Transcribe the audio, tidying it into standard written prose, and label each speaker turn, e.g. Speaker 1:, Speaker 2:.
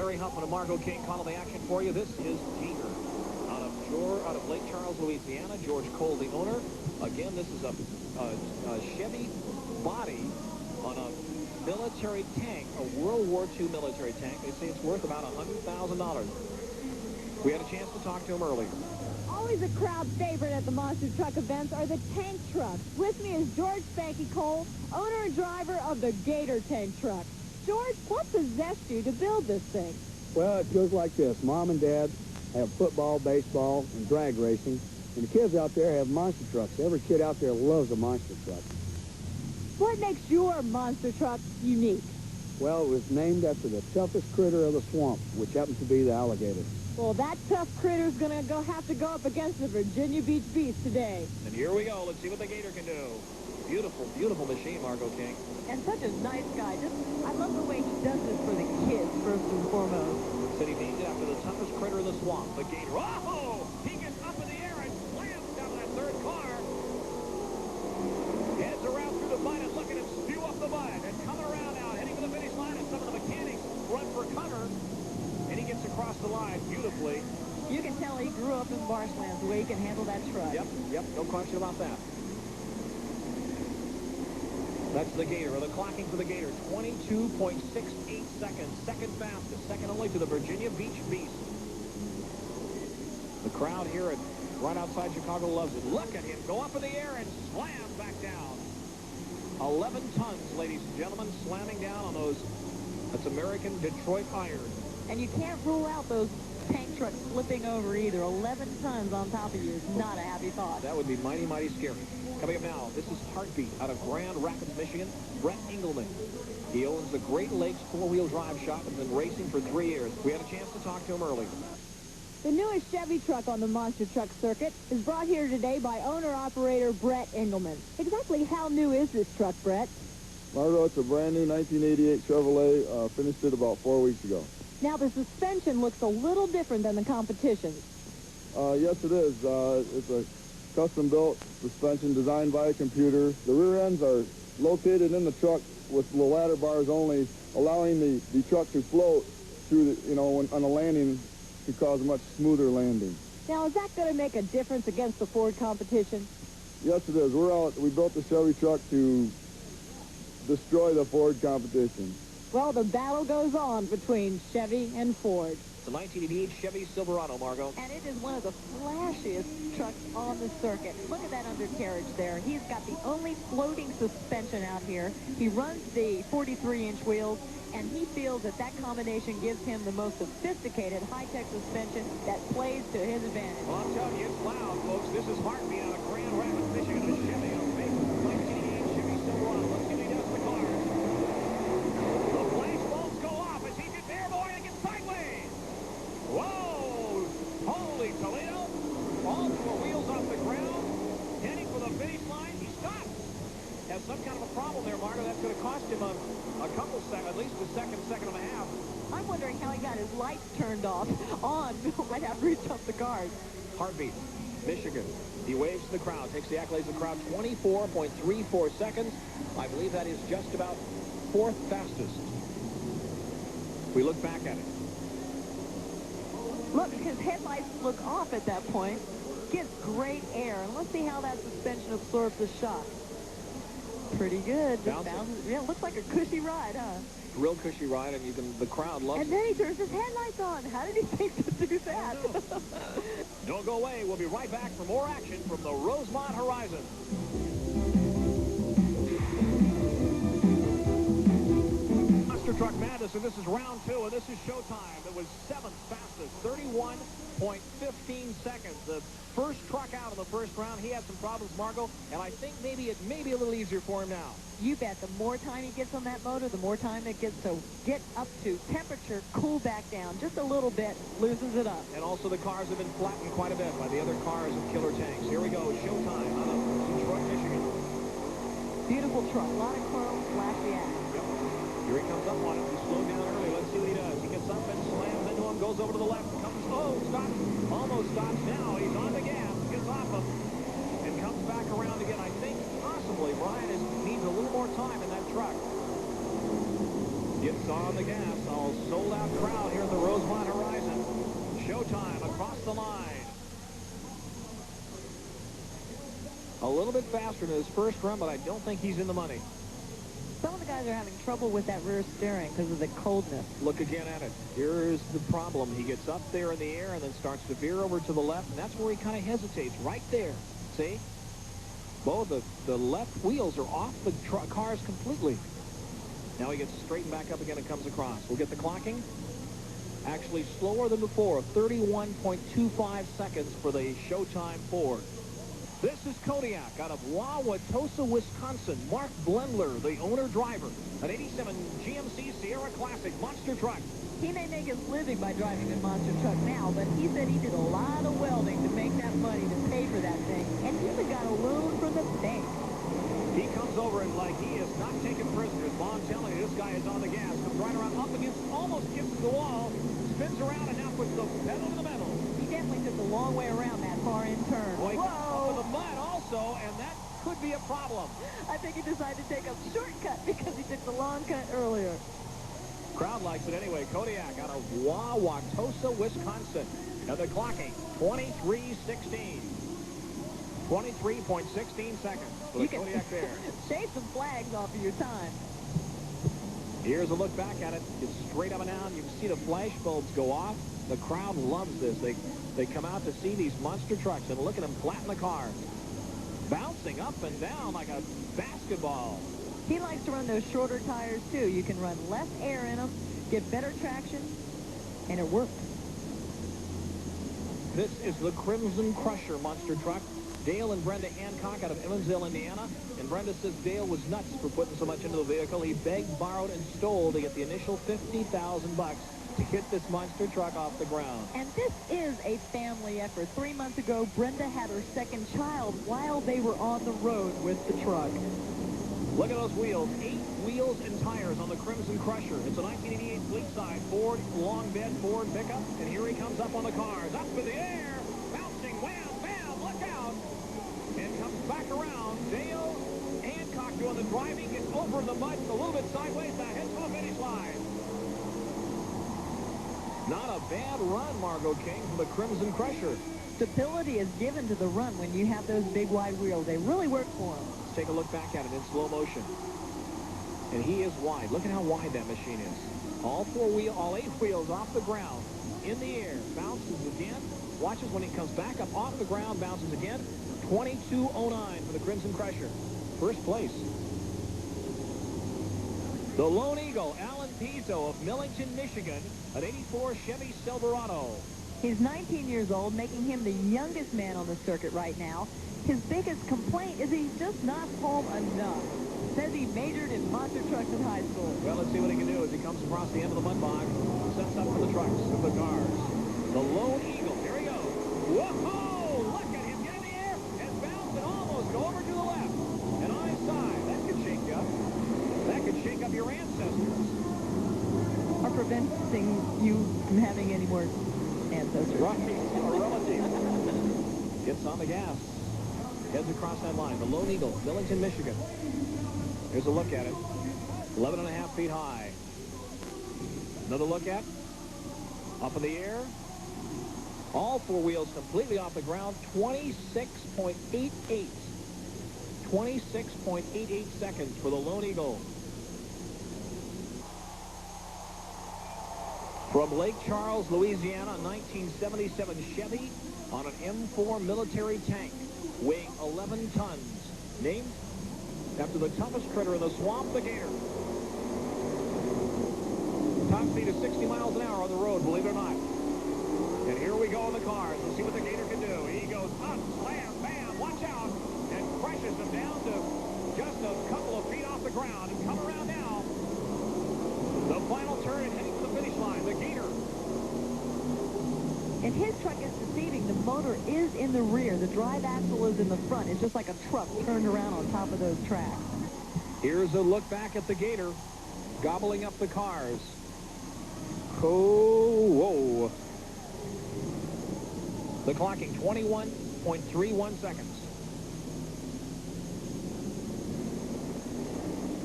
Speaker 1: Larry Huffman and Margo King calling the action for you. This is Gator out of Lake Charles, Louisiana. George Cole, the owner. Again, this is a Chevy body on a military tank, a World War II military tank. They say it's worth about $100,000. We had a chance to talk to him earlier.
Speaker 2: Always a crowd favorite at the monster truck events are the tank trucks. With me is George Spanky Cole, owner and driver of the Gator tank truck. George, what possessed you to build this thing?
Speaker 3: Well, it goes like this. Mom and Dad have football, baseball, and drag racing. And the kids out there have monster trucks. Every kid out there loves a monster truck.
Speaker 2: What makes your monster truck unique?
Speaker 3: Well, it was named after the toughest critter of the swamp, which happens to be the alligator.
Speaker 2: Well, that tough critter's going to have to go up against the Virginia Beach Beast today.
Speaker 1: And here we go. Let's see what the Gator can do. Beautiful, beautiful machine, Margo King.
Speaker 2: And such a nice guy. I love the way he does this for the kids, first and foremost.
Speaker 1: Said he named it after the toughest critter in the swamp, the Gator. Oh! He gets up in the air and slams down that third car. Heads around through the mud and look at him spew up the mud. And coming around now, heading to the finish line, and some of the mechanics run for cover. And he gets across the line beautifully.
Speaker 2: You can tell he grew up in marshlands, the way he can handle that truck.
Speaker 1: Yep, no question about that. That's the Gator. The clocking for the Gator, 22.68 seconds. Second fastest, second only to the Virginia Beach Beast. The crowd here right outside Chicago loves it. Look at him go up in the air and slam back down. 11 tons, ladies and gentlemen, slamming down on those. That's American Detroit iron.
Speaker 2: And you can't rule out those tank trucks flipping over either. 11 tons on top of you is not a happy thought.
Speaker 1: That would be mighty, mighty scary. Coming up now, this is Heartbeat out of Grand Rapids, Michigan. Brett Engelman. He owns the Great Lakes four-wheel drive shop and been racing for 3 years. We had a chance to talk to him earlier.
Speaker 2: The newest Chevy truck on the monster truck circuit is brought here today by owner-operator Brett Engelman. Exactly how new is this truck, Brett?
Speaker 4: Margo, it's a brand new 1988 Chevrolet. Finished it about 4 weeks ago.
Speaker 2: Now, the suspension looks a little different than the competition's.
Speaker 4: Yes, it is. It's a custom-built suspension designed by a computer. The rear ends are located in the truck with the ladder bars only, allowing the truck to float through the, on a landing to cause a much smoother landing.
Speaker 2: Now, is that going to make a difference against the Ford competition?
Speaker 4: Yes, it is. We built the Chevy truck to destroy the Ford competition.
Speaker 2: Well, the battle goes on between Chevy and Ford.
Speaker 1: It's a 1988 Chevy Silverado, Margo.
Speaker 2: And it is one of the flashiest trucks on the circuit. Look at that undercarriage there. He's got the only floating suspension out here. He runs the 43-inch wheels, and he feels that combination gives him the most sophisticated high-tech suspension that plays to his advantage.
Speaker 1: Well, I'm telling you, it's loud, folks. This is Heartbeat out of Grand Rapids, Michigan. A Chevy, a big 1988 Chevy Silverado. Let's see what he does to the cars. The flash bulbs go off as he gets airborne and gets sideways. Whoa! Holy Toledo! All four wheels off the ground, heading for the finish line. He stops. Has some kind of a problem there, Margo. That's going to cost him a couple seconds, at least a second and a half.
Speaker 2: I'm wondering how he got his lights turned off on right after he jumped the cars.
Speaker 1: Heartbeat, Michigan. He waves to the crowd, takes the accolades of the crowd. 24.34 seconds. I believe that is just about fourth fastest. We look back at it.
Speaker 2: Look, his headlights look off at that point. Gives great air. And let's see how that suspension absorbs the shock. Pretty good. Just bounces. Yeah, looks like a cushy ride, huh?
Speaker 1: Real cushy ride, and the crowd loves it.
Speaker 2: And then he turns his headlights on. How did he think to do that?
Speaker 1: Don't go away. We'll be right back for more action from the Rosemont Horizon. Monster Truck Madness, and this is round 2, and this is showtime. It was 7th fastest, 31.15 seconds. The first truck out in the first round. He had some problems, Margo, and I think maybe it may be a little easier for him now.
Speaker 2: You bet. The more time he gets on that motor, the more time it gets to get up to temperature, cool back down just a little bit, loosens it up.
Speaker 1: And also the cars have been flattened quite a bit by the other cars and killer tanks. Here we go, showtime out of Detroit, Michigan.
Speaker 2: Beautiful truck, a lot of chrome, flashy action.
Speaker 1: Yep. Here he comes up on it. He slowed down early. Let's see what he does. He gets up and slams into him, goes over to the left, stops, almost stops now. He's on the gas, gets off him, and comes back around again. I think possibly Brian needs a little more time in that truck. Gets on the gas. All sold-out crowd here at the A little bit faster than his first run, but I don't think he's in the money.
Speaker 2: Some of the guys are having trouble with that rear steering because of the coldness.
Speaker 1: Look again at it. Here's the problem. He gets up there in the air and then starts to veer over to the left, and that's where he kind of hesitates, right there. See? Both the left wheels are off the cars completely. Now he gets straightened back up again and comes across. We'll get the clocking. Actually slower than before, 31.25 seconds for the Showtime Ford. This is Kodiak out of Wauwatosa, Wisconsin. Mark Blendler, the owner-driver. An 87 GMC Sierra Classic monster truck.
Speaker 2: He may make his living by driving a monster truck now, but he said he did a lot of welding to make that money to pay for that thing, and he even got a loan from the bank.
Speaker 1: He comes over and like he is not taking prisoners. Well, I'm telling you, this guy is on the gas. Comes right around up against, almost gets to the wall, spins around, and now puts the pedal to the metal.
Speaker 2: He definitely took the long way around that far-in turn.
Speaker 1: Boy,
Speaker 2: whoa!
Speaker 1: up in the mud also, and that could be a problem.
Speaker 2: I think he decided to take a shortcut because he took the long cut earlier.
Speaker 1: Crowd likes it anyway. Kodiak out of Wauwatosa, Wisconsin. And the clocking, 23:16. 23.16 seconds for the Kodiak there.
Speaker 2: Shave some flags off of your time.
Speaker 1: Here's a look back at it. It's straight up and down. You can see the flash bulbs go off. The crowd loves this. They come out to see these monster trucks and look at them flatten the cars. Bouncing up and down like a basketball.
Speaker 2: He likes to run those shorter tires, too. You can run less air in them, get better traction, and it works.
Speaker 1: This is the Crimson Crusher monster truck. Dale and Brenda Hancock out of Evansville, Indiana. And Brenda says Dale was nuts for putting so much into the vehicle. He begged, borrowed, and stole to get the initial $50,000 to get this monster truck off the ground.
Speaker 2: And this is a family effort. 3 months ago, Brenda had her second child while they were on the road with the truck.
Speaker 1: Look at those wheels. 8 wheels and tires on the Crimson Crusher. It's a 1988 fleet-side Ford long bed Ford pickup. And here he comes up on the cars. Up in the air. Bouncing. Wham, bam. Look out. And comes back around. Dale Hancock doing the driving. Gets over the mud a little bit sideways. Now heads for the finish line. Not a bad run, Margo King, from the Crimson Crusher.
Speaker 2: Stability is given to the run when you have those big wide wheels. They really work for him.
Speaker 1: Let's take a look back at it in slow motion. And he is wide. Look at how wide that machine is. All 8 wheels off the ground, in the air, bounces again. Watches when he comes back up off the ground, bounces again. 22.09 for the Crimson Crusher. First place. The Lone Eagle, Alan Pizzo of Millington, Michigan, an 84 Chevy Silverado.
Speaker 2: He's 19 years old, making him the youngest man on the circuit right now. His biggest complaint is he's just not home enough. Says he majored in monster trucks in high school.
Speaker 1: Well, let's see what he can do as he comes across the end of the mud bog. Sets up for the trucks, for the cars. The Lone Eagle, here he goes. Whoa! Look at him get in the air and bounce and almost go over to the left. And on his side, that could shake you up. That could shake up your ancestors.
Speaker 2: Or preventing you from having any more ancestors.
Speaker 1: Right, or relatives. Gets on the gas. Heads across that line. The Lone Eagle, Millington, Michigan. Here's a look at it. 11.5 feet high. Another look at. Up in the air. All 4 wheels completely off the ground. 26.88. 26.88 seconds for the Lone Eagle. From Lake Charles, Louisiana, 1977 Chevy on an M4 military tank weighing 11 tons. Named after the toughest critter in the swamp, the gator. Top speed is 60 miles an hour on the road, believe it or not. And here we go in the cars. Let's see what the gator can do. He goes up, slam, bam, watch out, and crushes them down to just a couple of feet off the ground. And come around now. The final turn and heading to the finish line, the gator.
Speaker 2: And his truck is deceiving. The motor is in the rear. The drive axle is in the front. It's just like a truck turned around on top of those tracks.
Speaker 1: Here's a look back at the gator, gobbling up the cars. Oh, whoa. The clocking, 21.31 seconds.